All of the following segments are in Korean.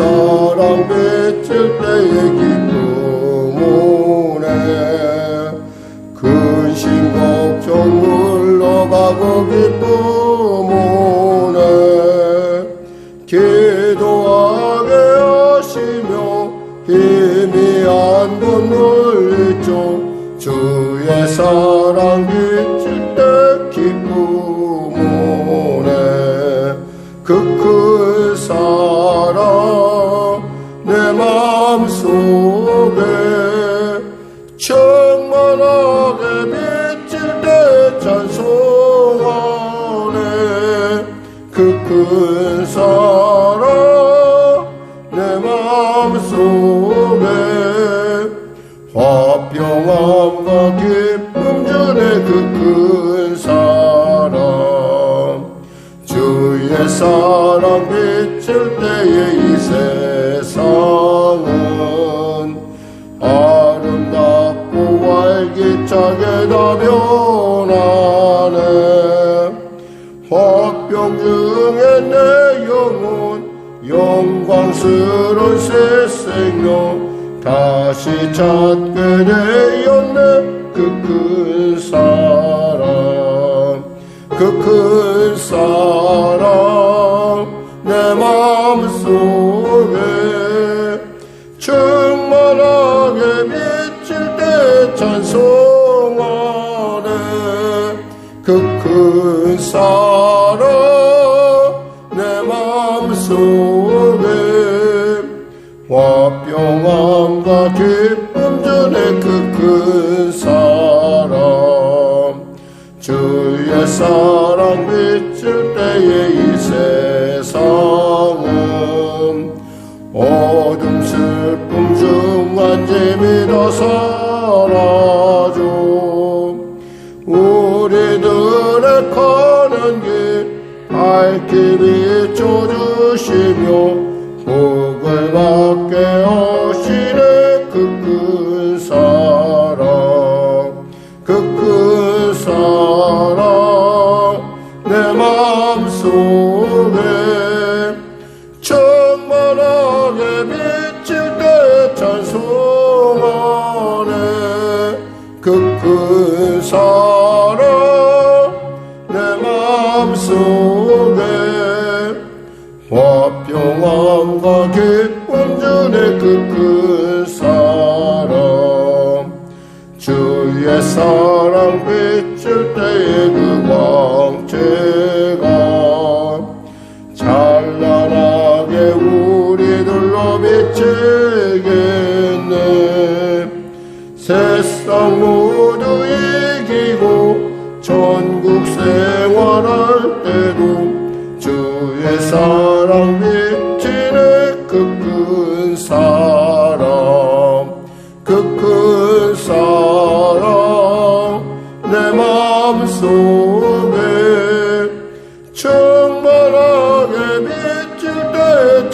사랑 비칠 때의 기쁨 오네 근심 걱정 물러가고 기쁨 오네 기도하게 하시며 희미한 곳 물리죠 주의 사랑 비칠 때 기쁨 오네 그 큰 사랑 내 마음속에 충만하게 비칠 때 찬송하네 그 큰 사랑 내 마음속에 화평함과 기쁨 주네 그 큰 사랑 주의 사랑 비칠 때에 이 세상은 아름답고 활기차게 다 변하네 화병 중에 내 영혼 영광스러운 새 생명 다시 찾게 되었네 그 큰 사랑 그 큰 사랑 내 마음속에 충만하게 비칠 때 찬송하네 그 큰 사랑 내 마음속에 화평함과 기쁨 주네 그 큰 사랑 주의 사랑 비칠 때에 이 세상은 어둠 슬픔 중 안짐이 다 사라져 우리들의 가는 길 밝게 비춰주시며 복을 받게 하시네 그 큰 사랑 그 큰 사랑 내 마음속에 충만하게 비칠 때 찬송하네 그 큰 사랑 내 마음속에 화평함과 기쁨 주네 그 큰 사랑 주의 사랑 비칠 때의 그 광채가 찬란하게 우리들로 비치겠네 세상 모두 이기고 천국 생활할 때도 주의 사랑 비치네 그 큰 사랑 그 큰 사랑 내 마음속에 충만하게 비칠 때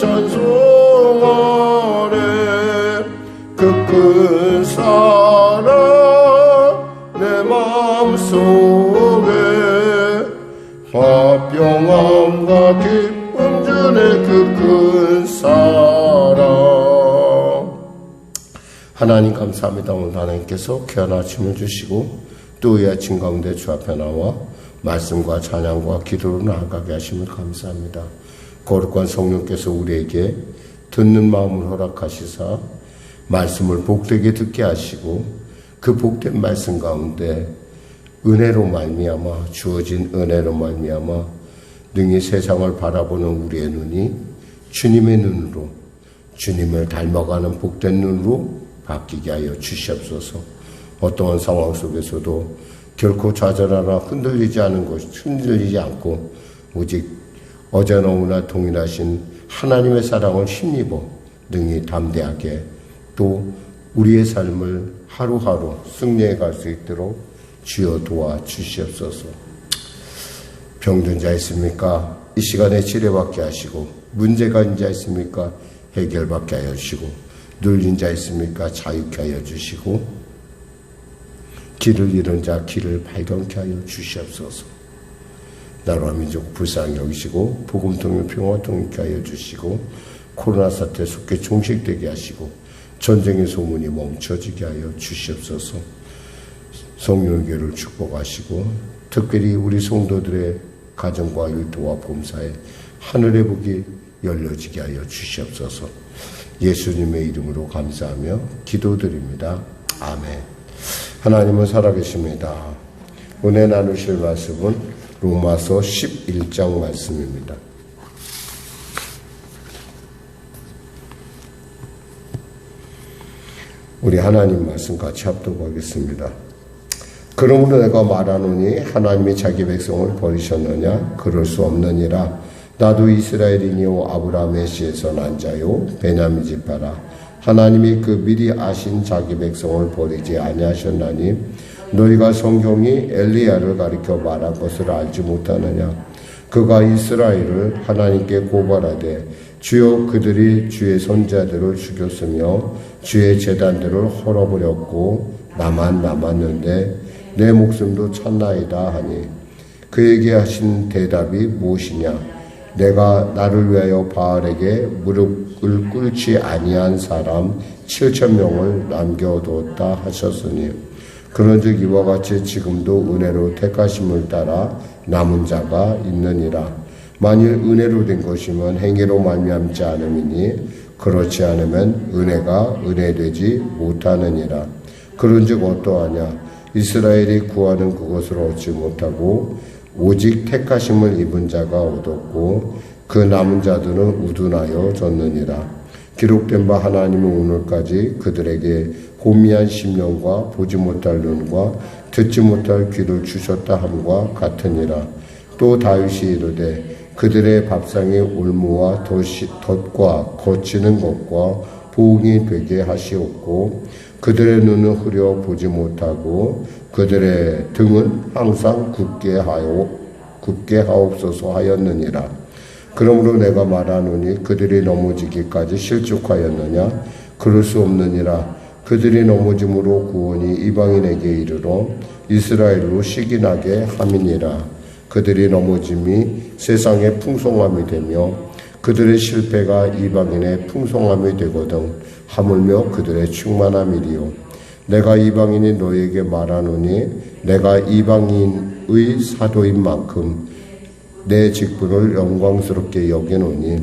찬송하네 그 큰 사랑 내 마음속에 화평함과 기쁨 주네 그 큰 사랑 하나님 감사합니다. 오늘 하나님께서 귀한 아침을 주시고 또 이 아침 가운데 주 앞에 나와 말씀과 찬양과 기도로 나아가게 하심을 감사합니다. 거룩한 성령께서 우리에게 듣는 마음을 허락하시사 말씀을 복되게 듣게 하시고 그 복된 말씀 가운데 은혜로 말미암아 주어진 은혜로 말미암아 능히 세상을 바라보는 우리의 눈이 주님의 눈으로 주님을 닮아가는 복된 눈으로 바뀌게 하여 주시옵소서. 어떠한 상황 속에서도 결코 좌절하나 흔들리지 않고 오직 어제나 오늘 동일하신 하나님의 사랑을 힘입어 능히 담대하게 또 우리의 삶을 하루하루 승리해 갈 수 있도록 주여 도와 주시옵소서. 병든 자 있습니까? 이 시간에 치료받게 하시고 문제가 있는 자 있습니까? 해결받게 하여 주시고 눌린 자 있습니까? 자유케 하여 주시고 길을 잃은 자 길을 발견케 하여 주시옵소서. 나라와 민족 불쌍히 여기시고 복음 통일 평화 통일케 하여 주시고 코로나 사태 속에 종식되게 하시고 전쟁의 소문이 멈춰지게 하여 주시옵소서. 성령교를 축복하시고 특별히 우리 성도들의 가정과 일터와 봉사에 하늘의 복이 열려지게 하여 주시옵소서. 예수님의 이름으로 감사하며 기도드립니다. 아멘. 하나님은 살아계십니다. 오늘 나누실 말씀은 로마서 11장 말씀입니다. 우리 하나님 말씀 같이 합독하겠습니다. 그러므로 내가 말하노니 하나님이 자기 백성을 버리셨느냐? 그럴 수 없느니라. 나도 이스라엘이니요 아브라함의 씨에서 난 자요 베냐민 지파라. 하나님이 그 미리 아신 자기 백성을 버리지 아니하셨나니 너희가 성경이 엘리야를 가리켜 말한 것을 알지 못하느냐? 그가 이스라엘을 하나님께 고발하되 주여 그들이 주의 선자들을 죽였으며 주의 제단들을 헐어버렸고 나만 남았는데 내 목숨도 찾나이다 하니 그에게 하신 대답이 무엇이냐? 내가 나를 위하여 바알에게 무릎을 꿇지 아니한 사람 7,000명을 남겨두었다 하셨으니 그런즉 이와 같이 지금도 은혜로 택하심을 따라 남은 자가 있느니라. 만일 은혜로 된 것이면 행위로 말미암지 않음이니 그렇지 않으면 은혜가 은혜되지 못하느니라. 그런즉 어떠하냐? 이스라엘이 구하는 그것을 얻지 못하고 오직 택하심을 입은 자가 얻었고 그 남은 자들은 우둔하여 졌느니라. 기록된 바 하나님은 오늘까지 그들에게 호미한 심령과 보지 못할 눈과 듣지 못할 귀를 주셨다 함과 같으니라. 또 다윗이 이르되 그들의 밥상에 올무와 덫과 거치는 것과 보응이 되게 하시옵고 그들의 눈은 흐려 보지 못하고 그들의 등은 항상 굳게 하옵소서 하였느니라. 그러므로 내가 말하노니 그들이 넘어지기까지 실족하였느냐? 그럴 수 없느니라. 그들이 넘어짐으로 구원이 이방인에게 이르러 이스라엘로 시기나게 함이니라. 그들이 넘어짐이 세상의 풍성함이 되며 그들의 실패가 이방인의 풍성함이 되거든 하물며 그들의 충만함이리요. 내가 이방인이 너에게 말하노니 내가 이방인의 사도인 만큼 내 직분을 영광스럽게 여기노니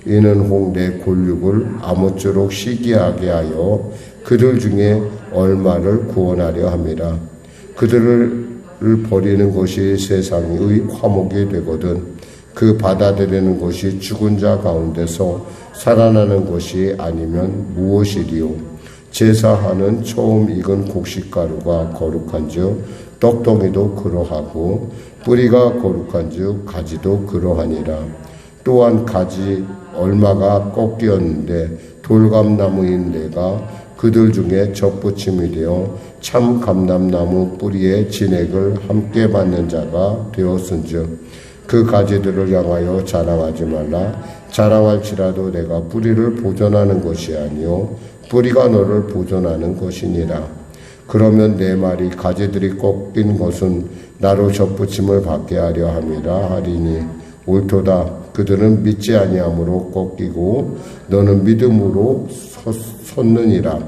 이는 혹 내 골육을 아무쪼록 시기하게 하여 그들 중에 얼마를 구원하려 함이라. 그들을 버리는 것이 세상의 화목이 되거든 그 받아들이는 것이 죽은 자 가운데서 살아나는 것이 아니면 무엇이리요? 제사하는 처음 익은 곡식가루가 거룩한즉 떡덩이도 그러하고 뿌리가 거룩한즉 가지도 그러하니라. 또한 가지 얼마가 꺾이었는데 돌감나무인 내가 그들 중에 접붙임이 되어 참 감람나무 뿌리에 진액을 함께 받는 자가 되었은즉 그 가지들을 향하여 자랑하지 말라. 자랑할지라도 내가 뿌리를 보존하는 것이 아니요 뿌리가 너를 보존하는 것이니라. 그러면 내 말이 가지들이 꺾인 것은 나로 접붙임을 받게 하려 함이라 하리니 옳도다. 그들은 믿지 아니함으로 꺾이고 너는 믿음으로 섰느니라.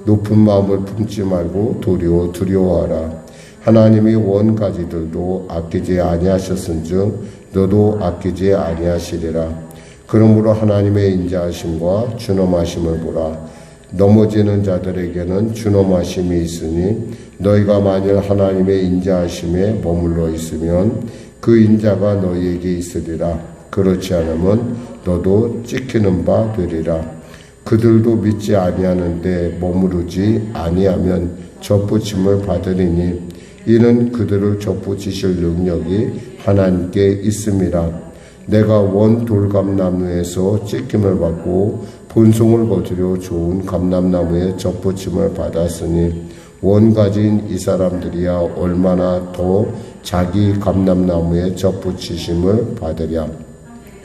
높은 마음을 품지 말고 도리어 두려워하라. 하나님이 원 가지들도 아끼지 아니하셨은즉 너도 아끼지 아니하시리라. 그러므로 하나님의 인자하심과 준엄하심을 보라. 넘어지는 자들에게는 준엄하심이 있으니 너희가 만일 하나님의 인자하심에 머물러 있으면 그 인자가 너희에게 있으리라. 그렇지 않으면 너도 찍히는 바 되리라. 그들도 믿지 아니하는데 머무르지 아니하면 접붙임을 받으리니 이는 그들을 접붙이실 능력이 하나님께 있음이라. 내가 원 돌감나무에서 찍힘을 받고 본송을 거두려 좋은 감람나무에 접붙임을 받았으니 원가지인 이 사람들이야 얼마나 더 자기 감람나무에 접붙이심을 받으랴.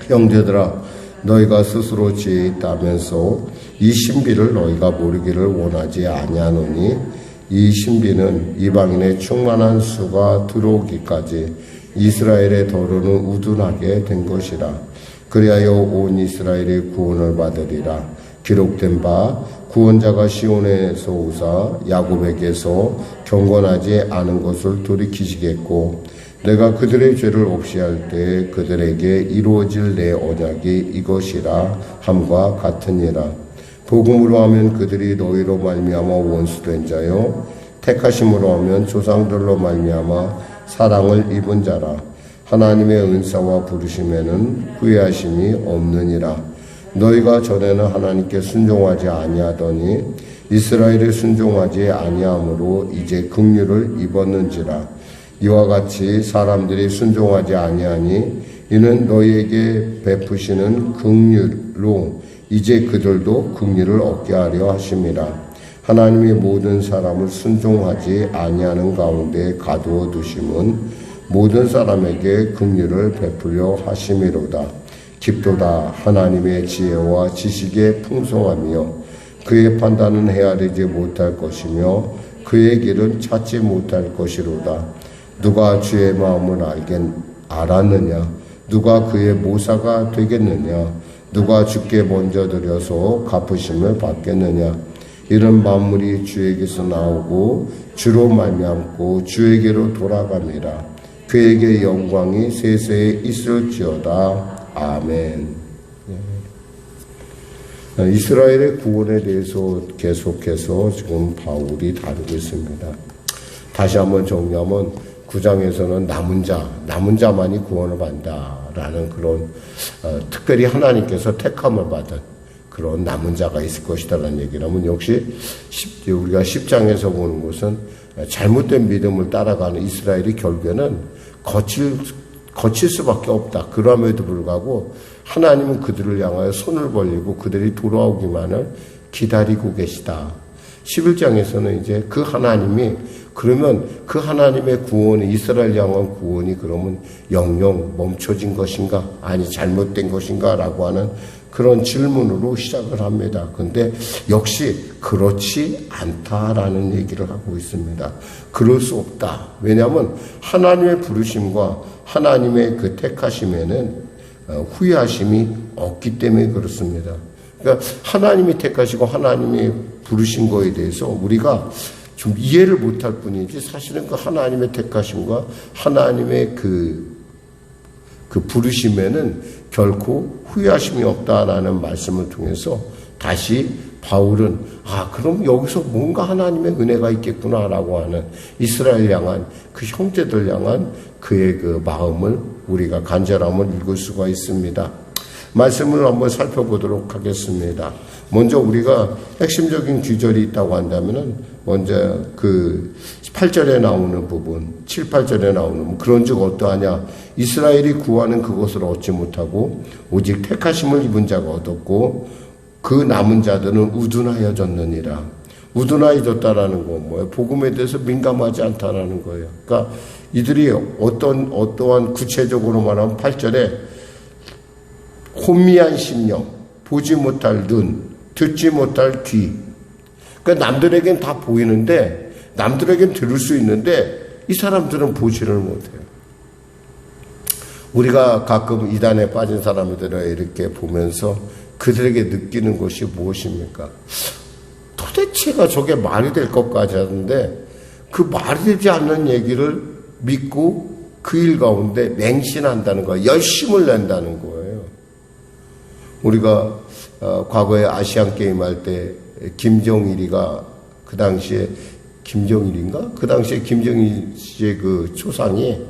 형제들아, 너희가 스스로 지혜 있다면서 이 신비를 너희가 모르기를 원하지 아니하노니 이 신비는 이방인의 충만한 수가 들어오기까지 이스라엘의 더러는 우둔하게 된 것이라. 그리하여 온 이스라엘의 구원을 받으리라. 기록된 바 구원자가 시온에서 오사 야곱에게서 경건하지 않은 것을 돌이키시겠고 내가 그들의 죄를 없이 할 때 그들에게 이루어질 내 언약이 이것이라 함과 같으니라. 복음으로 하면 그들이 너희로 말미암아 원수된 자요 택하심으로 하면 조상들로 말미암아 사랑을 입은 자라. 하나님의 은사와 부르심에는 후회하심이 없느니라. 너희가 전에는 하나님께 순종하지 아니하더니 이스라엘에 순종하지 아니함으로 이제 긍휼을 입었는지라. 이와 같이 사람들이 순종하지 아니하니 이는 너희에게 베푸시는 긍휼로 이제 그들도 긍휼을 얻게 하려 하심이라. 하나님의 모든 사람을 순종하지 아니하는 가운데 가두어 두심은 모든 사람에게 긍휼을 베풀려 하심이로다. 깊도다. 하나님의 지혜와 지식의 풍성하며 그의 판단은 헤아리지 못할 것이며 그의 길은 찾지 못할 것이로다. 누가 주의 마음을 알았느냐? 누가 그의 모사가 되겠느냐? 누가 주께 먼저 드려서 갚으심을 받겠느냐? 이런 만물이 주에게서 나오고 주로 말미암고 주에게로 돌아갑니다. 그에게 영광이 세세에 있을지어다. 아멘. 이스라엘의 구원에 대해서 계속해서 지금 바울이 다루고 있습니다. 다시 한번 정리하면 9장에서는 남은 자만이 구원을 받는다라는 그런 특별히 하나님께서 택함을 받은 그런 남은 자가 있을 것이다라는 얘기를 하면 역시 우리가 10장에서 보는 것은 잘못된 믿음을 따라가는 이스라엘이 결국에는 거칠 수밖에 없다. 그럼에도 불구하고 하나님은 그들을 향하여 손을 벌리고 그들이 돌아오기만을 기다리고 계시다. 11장에서는 이제 그 하나님이 그러면 그 하나님의 구원이 이스라엘 향한 구원이 그러면 영영 멈춰진 것인가 아니 잘못된 것인가 라고 하는 그런 질문으로 시작을 합니다. 근데 역시 그렇지 않다라는 얘기를 하고 있습니다. 그럴 수 없다. 왜냐하면 하나님의 부르심과 하나님의 그 택하심에는 후회하심이 없기 때문에 그렇습니다. 그러니까 하나님이 택하시고 하나님이 부르신 거에 대해서 우리가 좀 이해를 못할 뿐이지 사실은 그 하나님의 택하심과 하나님의 그 부르심에는 결코 후회하심이 없다라는 말씀을 통해서 다시 바울은 그럼 여기서 뭔가 하나님의 은혜가 있겠구나라고 하는 이스라엘 향한 그 형제들 향한 그의 그 마음을 우리가 간절함을 읽을 수가 있습니다. 말씀을 한번 살펴보도록 하겠습니다. 먼저 우리가 핵심적인 규절이 있다고 한다면은 먼저 그 8절에 나오는 부분, 7, 8절에 나오는 그런즉 어떠하냐? 이스라엘이 구하는 그것을 얻지 못하고 오직 택하심을 입은 자가 얻었고 그 남은 자들은 우둔하여졌느니라. 우둔하여졌다라는 건 뭐예요? 복음에 대해서 민감하지 않다라는 거예요. 그러니까 이들이 어떠한 구체적으로 말하면 8절에 혼미한 심령, 보지 못할 눈, 듣지 못할 귀. 그러니까 남들에겐 다 보이는데, 남들에겐 들을 수 있는데, 이 사람들은 보지를 못해요. 우리가 가끔 이단에 빠진 사람들을 이렇게 보면서 그들에게 느끼는 것이 무엇입니까? 도대체가 저게 말이 될 것까지 하는데, 그 말이 되지 않는 얘기를 믿고 그 일 가운데 맹신한다는 거예요. 열심을 낸다는 거예요. 우리가 과거에 아시안 게임 할 때 김정일이가 그 당시에 김정일인가? 그 당시에 김정일 씨의 그 초상이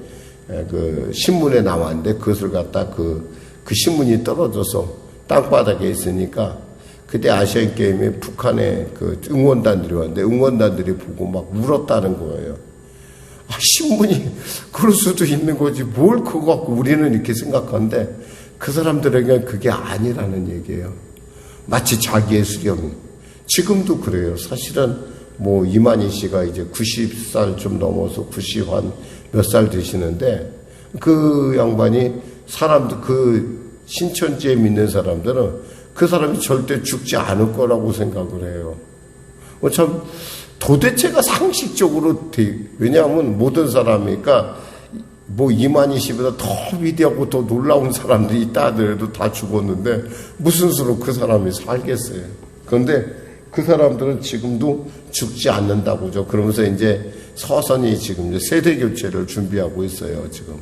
그 신문에 나왔는데 그것을 갖다 그 신문이 떨어져서 땅바닥에 있으니까 그때 아시안 게임에 북한의 그 응원단들이 왔는데 응원단들이 보고 막 울었다는 거예요. 신문이 그럴 수도 있는 거지 뭘 그거 갖고 우리는 이렇게 생각하는데 그 사람들에게는 그게 아니라는 얘기예요. 마치 자기의 수령이. 지금도 그래요. 사실은 뭐 이만희 씨가 이제 90살 좀 넘어서 90한 몇 살 되시는데 그 양반이 사람들 그 신천지에 믿는 사람들은 그 사람이 절대 죽지 않을 거라고 생각을 해요. 참 도대체가 상식적으로 왜냐하면 모든 사람이니까 뭐 이만희씨보다 더 위대하고 더 놀라운 사람들이 있다 하더라도 다 죽었는데 무슨 수로 그 사람이 살겠어요. 그런데 그 사람들은 지금도 죽지 않는다고죠. 그러면서 이제 서서히 지금 이제 세대 교체를 준비하고 있어요. 지금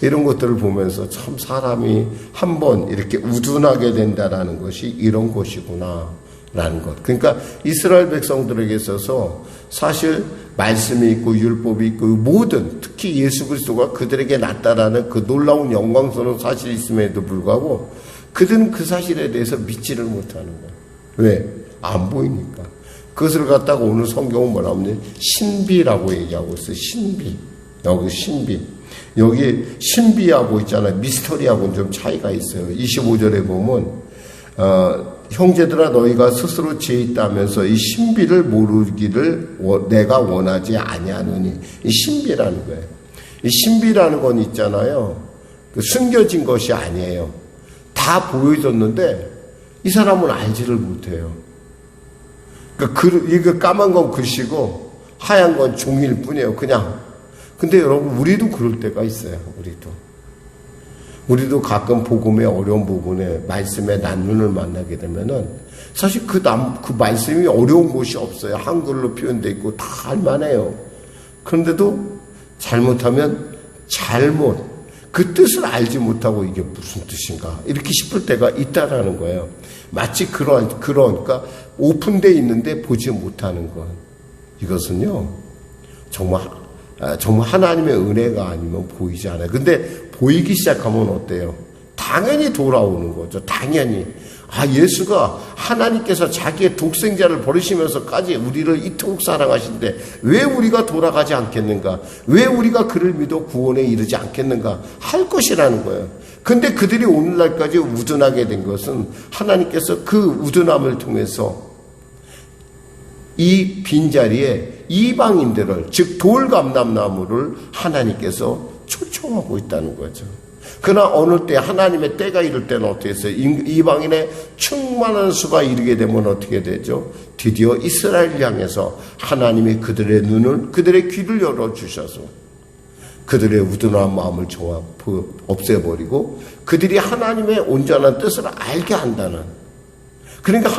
이런 것들을 보면서 참 사람이 한번 이렇게 우둔하게 된다라는 것이 이런 것이구나 라는 것. 그러니까 이스라엘 백성들에게 있어서 사실 말씀이 있고 율법이 있고 모든, 특히 예수 그리스도가 그들에게 나타나는 그 놀라운 영광스러운 사실이 있음에도 불구하고 그들은 그 사실에 대해서 믿지를 못하는 거예요. 왜? 안 보이니까. 그것을 갖다가 오늘 성경은 뭐라고 하면 신비라고 얘기하고 있어요. 신비. 여기 신비. 여기 신비하고 있잖아요. 미스터리하고는 좀 차이가 있어요. 25절에 보면 형제들아 너희가 스스로 죄 있다면서 이 신비를 모르기를 내가 원하지 아니하노니. 이 신비라는 거예요. 이 신비라는 건 있잖아요. 숨겨진 것이 아니에요. 다 보여줬는데 이 사람은 알지를 못해요. 이거 까만 건 글씨고 하얀 건 종일 뿐이에요. 그냥. 근데 여러분 우리도 그럴 때가 있어요. 우리도 가끔 복음의 어려운 부분에 말씀에 난눈을 만나게 되면은 사실 그 말씀이 어려운 곳이 없어요. 한글로 표현되어 있고 다 할만해요. 그런데도 잘못하면 그 뜻을 알지 못하고 이게 무슨 뜻인가 이렇게 싶을 때가 있다라는 거예요. 마치 그러니까 오픈되어 있는데 보지 못하는 것. 이것은요 정말 하나님의 은혜가 아니면 보이지 않아요. 근데 보이기 시작하면 어때요? 당연히 돌아오는 거죠. 당연히. 예수가 하나님께서 자기의 독생자를 버리시면서까지 우리를 이토록 사랑하신데 왜 우리가 돌아가지 않겠는가? 왜 우리가 그를 믿어 구원에 이르지 않겠는가? 할 것이라는 거예요. 근데 그들이 오늘날까지 우둔하게 된 것은 하나님께서 그 우둔함을 통해서 이 빈자리에 이방인들을, 즉 돌감람나무를 하나님께서 초청하고 있다는 거죠. 그러나 어느 때 하나님의 때가 이를 때는 어떻게 했어요? 이방인의 충만한 수가 이르게 되면 어떻게 되죠? 드디어 이스라엘 향해서 하나님이 그들의 눈을, 그들의 귀를 열어주셔서 그들의 우둔한 마음을 없애버리고 그들이 하나님의 온전한 뜻을 알게 한다는. 그러니까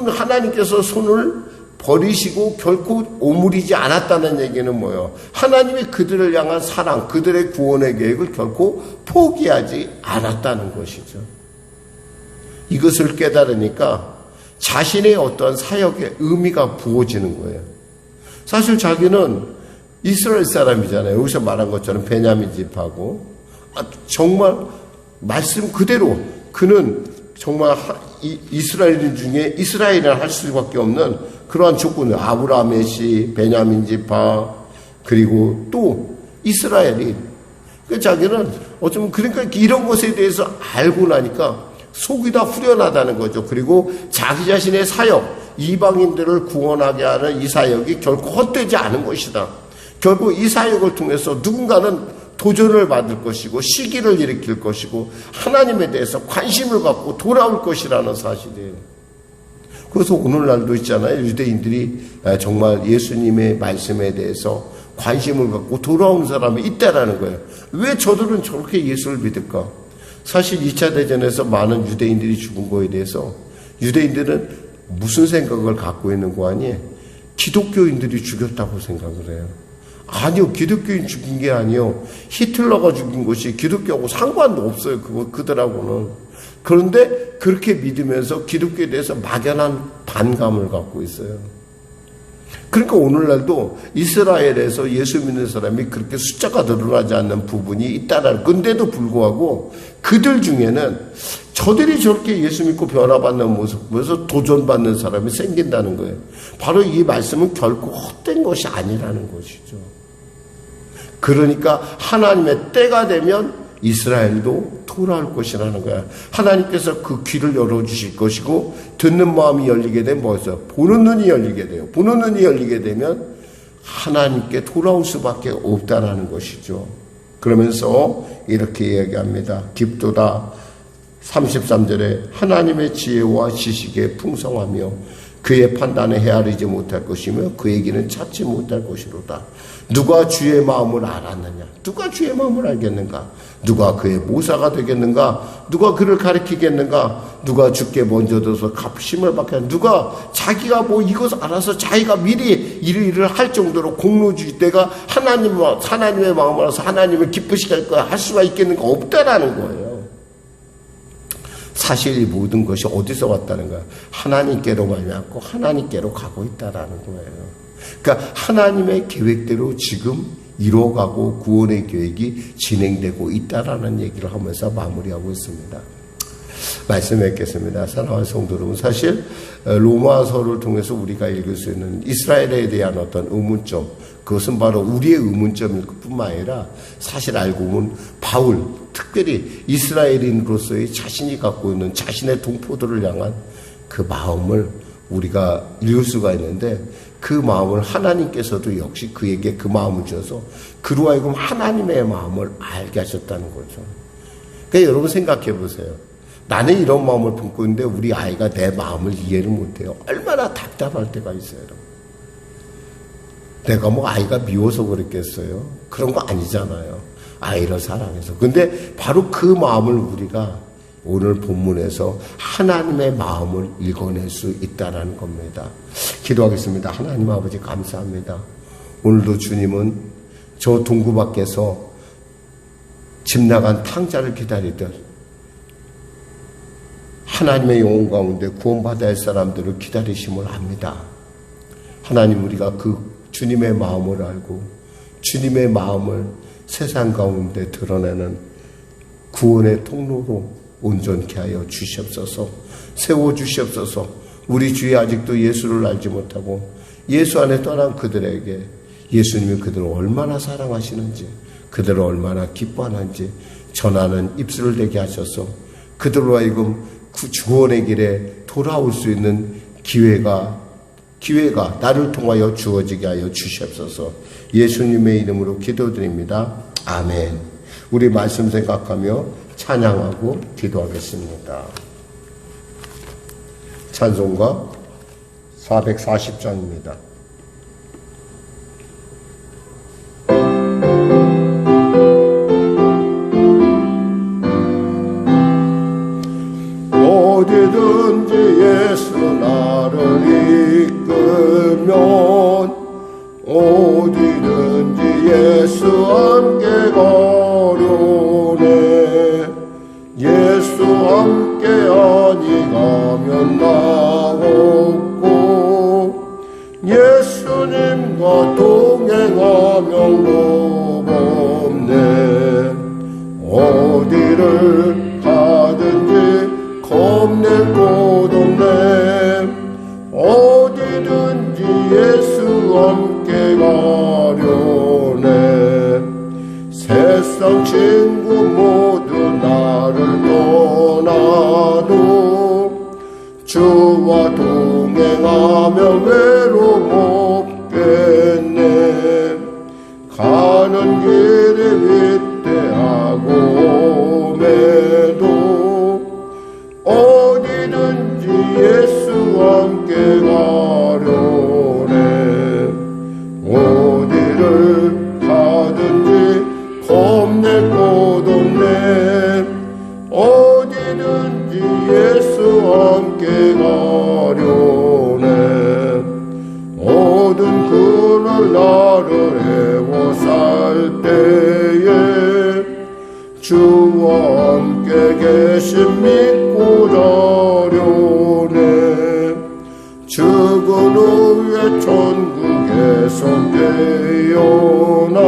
하나님께서 손을 버리시고 결코 오므리지 않았다는 얘기는 뭐예요? 하나님이 그들을 향한 사랑, 그들의 구원의 계획을 결코 포기하지 않았다는 것이죠. 이것을 깨달으니까 자신의 어떠한 사역의 의미가 부어지는 거예요. 사실 자기는 이스라엘 사람이잖아요. 여기서 말한 것처럼 베냐민 집하고 정말 말씀 그대로 그는 정말 이스라엘인 중에 이스라엘을 할 수밖에 없는 그러한 조건을 아브라함의 씨, 베냐민 지파 그리고 또 이스라엘이 자기는 어쩌면 그러니까 이런 것에 대해서 알고 나니까 속이 다 후련하다는 거죠. 그리고 자기 자신의 사역, 이방인들을 구원하게 하는 이 사역이 결코 헛되지 않은 것이다. 결국 이 사역을 통해서 누군가는 도전을 받을 것이고 시기를 일으킬 것이고 하나님에 대해서 관심을 갖고 돌아올 것이라는 사실이에요. 그래서 오늘날도 있잖아요. 유대인들이 정말 예수님의 말씀에 대해서 관심을 갖고 돌아오는 사람이 있다라는 거예요. 왜 저들은 저렇게 예수를 믿을까? 사실 2차 대전에서 많은 유대인들이 죽은 거에 대해서 유대인들은 무슨 생각을 갖고 있는 거 아니에요? 기독교인들이 죽였다고 생각을 해요. 아니요, 기독교인 죽인 게 아니요. 히틀러가 죽인 것이 기독교하고 상관도 없어요. 그들하고는. 그런데 그렇게 믿으면서 기독교에 대해서 막연한 반감을 갖고 있어요. 그러니까 오늘날도 이스라엘에서 예수 믿는 사람이 그렇게 숫자가 늘어나지 않는 부분이 있다는, 근데도 불구하고 그들 중에는 저들이 저렇게 예수 믿고 변화받는 모습 보면서 도전받는 사람이 생긴다는 거예요. 바로 이 말씀은 결코 헛된 것이 아니라는 것이죠. 그러니까 하나님의 때가 되면 이스라엘도 돌아올 것이라는 거야. 하나님께서 그 귀를 열어주실 것이고 듣는 마음이 열리게 되면 뭐였어요? 보는 눈이 열리게 돼요. 보는 눈이 열리게 되면 하나님께 돌아올 수밖에 없다라는 것이죠. 그러면서 이렇게 이야기합니다. 깊도다 33절에 하나님의 지혜와 지식에 풍성하며 그의 판단에 헤아리지 못할 것이며 그의 길은 찾지 못할 것이로다. 누가 주의 마음을 알았느냐? 누가 주의 마음을 알겠는가? 누가 그의 모사가 되겠는가? 누가 그를 가르치겠는가? 누가 주께 먼저 들어서 값심을 받겠는가? 누가 자기가 뭐 이것 알아서 자기가 미리 일을 할 정도로 공로주의 때가 하나님의 마음을 알아서 하나님을 기쁘시게 할 거야 할 수가 있겠는가? 없다라는 거예요. 사실 이 모든 것이 어디서 왔다는 거야? 하나님께로 말미암고 하나님께로 가고 있다라는 거예요. 그러니까 하나님의 계획대로 지금 이루어가고 구원의 계획이 진행되고 있다라는 얘기를 하면서 마무리하고 있습니다. 말씀 뵙겠습니다. 사랑하는 성도 여러분, 사실 로마서를 통해서 우리가 읽을 수 있는 이스라엘에 대한 어떤 의문점, 그것은 바로 우리의 의문점일 뿐만 아니라 사실 알고 보면 바울, 특별히 이스라엘인으로서의 자신이 갖고 있는 자신의 동포들을 향한 그 마음을 우리가 읽을 수가 있는데, 그 마음을 하나님께서도 역시 그에게 그 마음을 주어서 그로 하여금 하나님의 마음을 알게 하셨다는 거죠. 그러니까 여러분 생각해 보세요. 나는 이런 마음을 품고 있는데 우리 아이가 내 마음을 이해를 못해요. 얼마나 답답할 때가 있어요. 내가 뭐 아이가 미워서 그랬겠어요? 그런 거 아니잖아요. 아이를 사랑해서. 근데 바로 그 마음을 우리가 오늘 본문에서 하나님의 마음을 읽어낼 수 있다는 겁니다. 기도하겠습니다. 하나님 아버지 감사합니다. 오늘도 주님은 저 동구 밖에서 집 나간 탕자를 기다리듯 하나님의 영혼 가운데 구원받아야 할 사람들을 기다리심을 압니다. 하나님, 우리가 그 주님의 마음을 알고 주님의 마음을 세상 가운데 드러내는 구원의 통로로 온전케 하여 주시옵소서. 세워주시옵소서. 우리 주위 아직도 예수를 알지 못하고 예수 안에 떠난 그들에게 예수님이 그들을 얼마나 사랑하시는지, 그들을 얼마나 기뻐하는지 전하는 입술을 되게 하셔서 그들로 하여금 구원의 길에 돌아올 수 있는 기회가 나를 통하여 주어지게 하여 주시옵소서. 예수님의 이름으로 기도드립니다. 아멘. 우리 말씀 생각하며 찬양하고 기도하겠습니다. 찬송가 440장입니다. 어디든지 예수 나를 이끌면 어디든지 예수 함께 가려네. 예수 함께 아니 가면 나 없고 예수님과 동행하면 겁없네. 어디를 가든지 겁낼 곳 없네. 어디든지 예수 함께 가려네. 세상 친구 모두 나를 떠나도 주와 동행하며 외로움 없겠네. 가는 길이 위태하고 오매도 어디든지 예수 함께 가려네. 어디를 가든지 겁낼 곳 없네. 어디든지 예수 함께 가려네. 모든 그를 나를 해워 살 때에 주와 함께 계심 믿고 자려네. 죽은 후에 천국에서 깨어나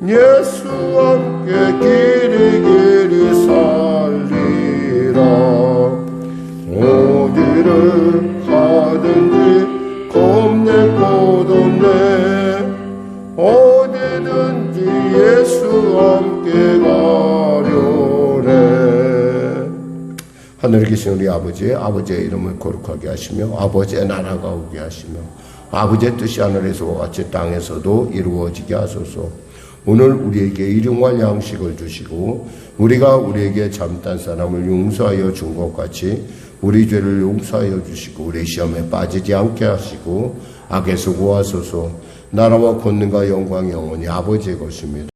예수 함께 길이 살리라. 어디를 가든지 겁낼 곳 없네. 어디든지 예수 함께 가려네. 하늘에 계신 우리 아버지의 이름을 거룩하게 하시며 아버지의 나라가 오게 하시며 아버지의 뜻이 하늘에서와 같이 땅에서도 이루어지게 하소서. 오늘 우리에게 일용할 양식을 주시고 우리가 우리에게 잘못한 사람을 용서하여 준 것 같이 우리 죄를 용서하여 주시고 우리 시험에 빠지지 않게 하시고 악에서 구하소서. 나라와 권능과 영광이 영원히 아버지의 것입니다.